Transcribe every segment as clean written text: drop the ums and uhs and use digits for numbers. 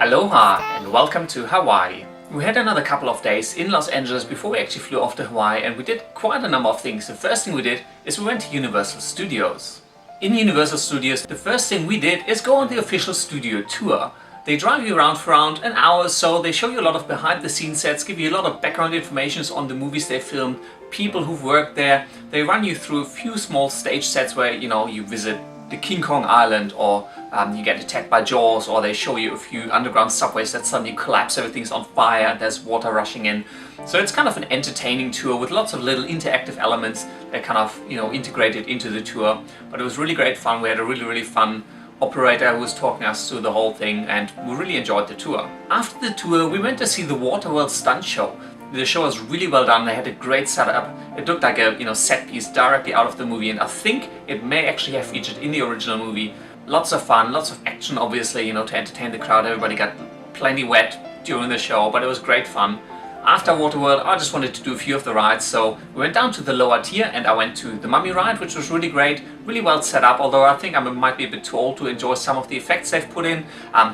Aloha and welcome to Hawaii. We had another couple of days in Los Angeles before we actually flew off to Hawaii, and we did quite a number of things. The first thing we did is we went to Universal Studios. In Universal Studios, the first thing we did is go on the official studio tour. They drive you around for around an hour or so. They show you a lot of behind the scenes sets, give you a lot of background information on the movies they filmed, people who've worked there. They run you through a few small stage sets where you visit the King Kong Island, or you get attacked by Jaws, or they show you a few underground subways that suddenly collapse, everything's on fire and there's water rushing in. So it's kind of an entertaining tour with lots of little interactive elements that kind of integrated into the tour. But it was really great fun. We had a really fun operator who was talking us through the whole thing, and we really enjoyed the tour. After the tour we went to see the Waterworld stunt show. The show was really well done. They had a great setup. It looked like a set piece directly out of the movie, and I think it may actually have featured in the original movie. Lots of fun, lots of action, obviously, to entertain the crowd. Everybody got plenty wet during the show, but it was great fun. After Waterworld, I just wanted to do a few of the rides, so we went down to the lower tier and I went to the Mummy ride, which was really great, really well set up, although I think I might be a bit too old to enjoy some of the effects they've put in.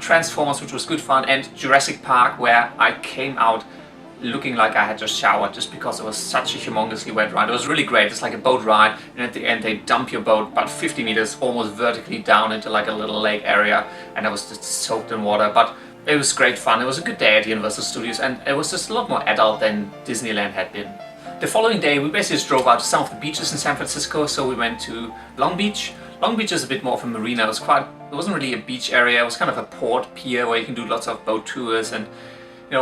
Transformers, which was good fun, and Jurassic Park, where I came out looking like I had just showered just because it was such a humongously wet ride. It was really great. It's like a boat ride, and at the end they dump your boat about 50 meters almost vertically down into like a little lake area, and I was just soaked in water. But it was great fun. It was a good day at Universal Studios, and it was just a lot more adult than Disneyland had been. The following day we basically just drove out to some of the beaches in San Francisco. So we went to Long Beach. Long Beach is a bit more of a marina. It wasn't really a beach area. It was kind of a port pier where you can do lots of boat tours and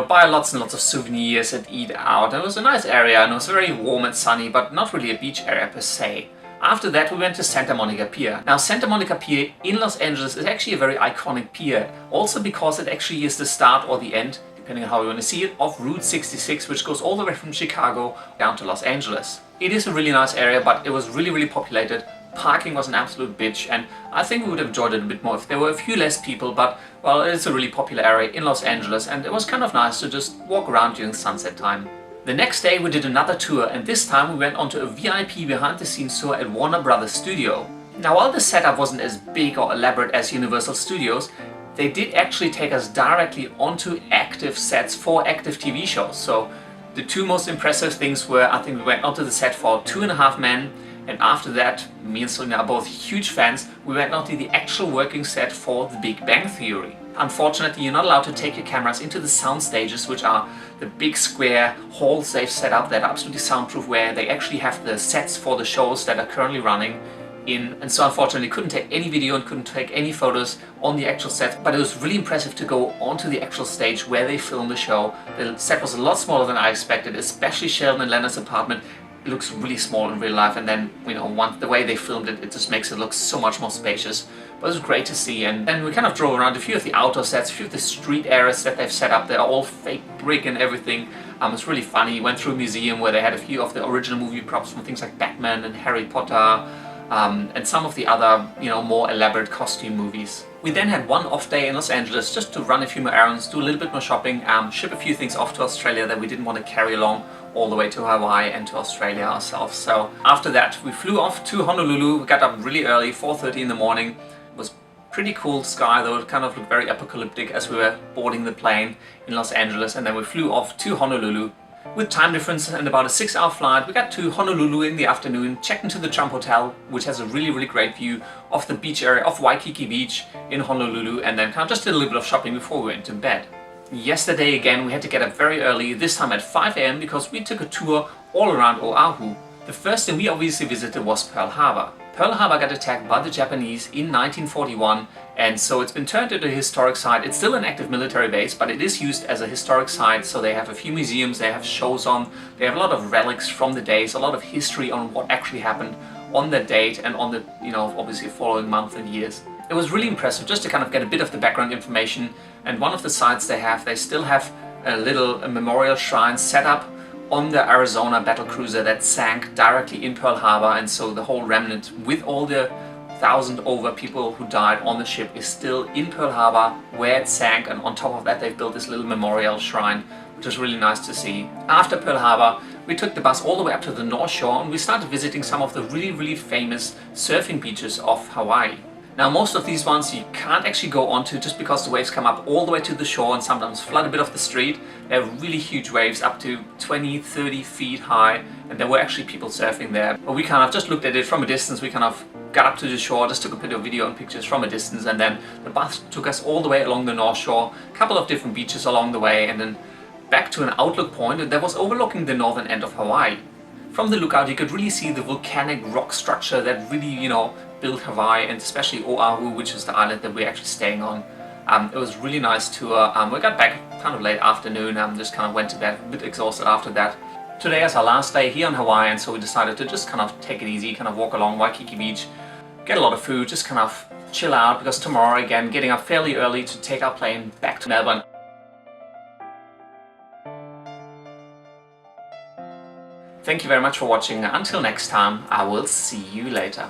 buy lots and lots of souvenirs and eat out. And it was a nice area, and it was very warm and sunny, but not really a beach area per se. After that we went to Santa Monica Pier. Now Santa Monica Pier in Los Angeles is actually a very iconic pier, also because it actually is the start or the end, depending on how you want to see it, of Route 66, which goes all the way from Chicago down to Los Angeles. It is a really nice area, but it was really populated. Parking was an absolute bitch, and I think we would have enjoyed it a bit more if there were a few less people, but well, it's a really popular area in Los Angeles, and it was kind of nice to just walk around during sunset time. The next day we did another tour, and this time we went onto a VIP behind the scenes tour at Warner Brothers Studio. Now while the setup wasn't as big or elaborate as Universal Studios, they did actually take us directly onto active sets for active TV shows. So the two most impressive things were, I think we went onto the set for 2.5 Men, and after that, me and Celina are both huge fans, we went onto the actual working set for The Big Bang Theory. Unfortunately, you're not allowed to take your cameras into the sound stages, which are the big square halls they've set up that are absolutely soundproof, where they actually have the sets for the shows that are currently running in. And so unfortunately couldn't take any video and couldn't take any photos on the actual set, but it was really impressive to go onto the actual stage where they filmed the show. The set was a lot smaller than I expected, especially Sheldon and Leonard's apartment. It looks really small in real life, and then the way they filmed it, it just makes it look so much more spacious. But it was great to see, and then we kind of drove around a few of the outdoor sets, a few of the street areas that they've set up. They're all fake brick and everything. It's really funny. Went through a museum where they had a few of the original movie props from things like Batman and Harry Potter, and some of the other more elaborate costume movies. We then had one off day in Los Angeles just to run a few more errands, do a little bit more shopping, ship a few things off to Australia that we didn't want to carry along all the way to Hawaii and to Australia ourselves. So after that we flew off to Honolulu. We got up really early, 4:30 in the morning. It was pretty cool sky, though it kind of looked very apocalyptic as we were boarding the plane in Los Angeles, and then we flew off to Honolulu. With time difference and about a 6-hour flight, we got to Honolulu in the afternoon, checked into the Trump Hotel, which has a really great view of the beach area of Waikiki Beach in Honolulu, and then kind of just did a little bit of shopping before we went to bed. Yesterday again we had to get up very early, this time at 5 AM, because we took a tour all around Oahu. The first thing we obviously visited was Pearl Harbor. Pearl Harbor got attacked by the Japanese in 1941, and so it's been turned into a historic site. It's still an active military base, but it is used as a historic site, so they have a few museums, they have shows on, they have a lot of relics from the days, a lot of history on what actually happened on that date and on the, obviously following months and years. It was really impressive just to kind of get a bit of the background information, and one of the sites they still have a little memorial shrine set up on the Arizona battlecruiser that sank directly in Pearl Harbor, and so the whole remnant with all the 1,000 over people who died on the ship is still in Pearl Harbor where it sank, and on top of that they've built this little memorial shrine, which is really nice to see. After Pearl Harbor we took the bus all the way up to the North Shore, and we started visiting some of the really famous surfing beaches of Hawaii. Now most of these ones you can't actually go onto just because the waves come up all the way to the shore and sometimes flood a bit of the street. They're really huge waves, up to 20, 30 feet high, and there were actually people surfing there. But we kind of just looked at it from a distance. We kind of got up to the shore, just took a bit of video and pictures from a distance, and then the bus took us all the way along the North Shore, a couple of different beaches along the way, and then back to an outlook point that was overlooking the northern end of Hawaii. From the lookout you could really see the volcanic rock structure that really, built Hawaii, and especially Oahu, which is the island that we're actually staying on. It was a really nice tour. We got back kind of late afternoon, just kind of went to bed, a bit exhausted after that. Today is our last day here on Hawaii, and so we decided to just kind of take it easy, kind of walk along Waikiki Beach, get a lot of food, just kind of chill out, because tomorrow again getting up fairly early to take our plane back to Melbourne. Thank you very much for watching. Until next time, I will see you later.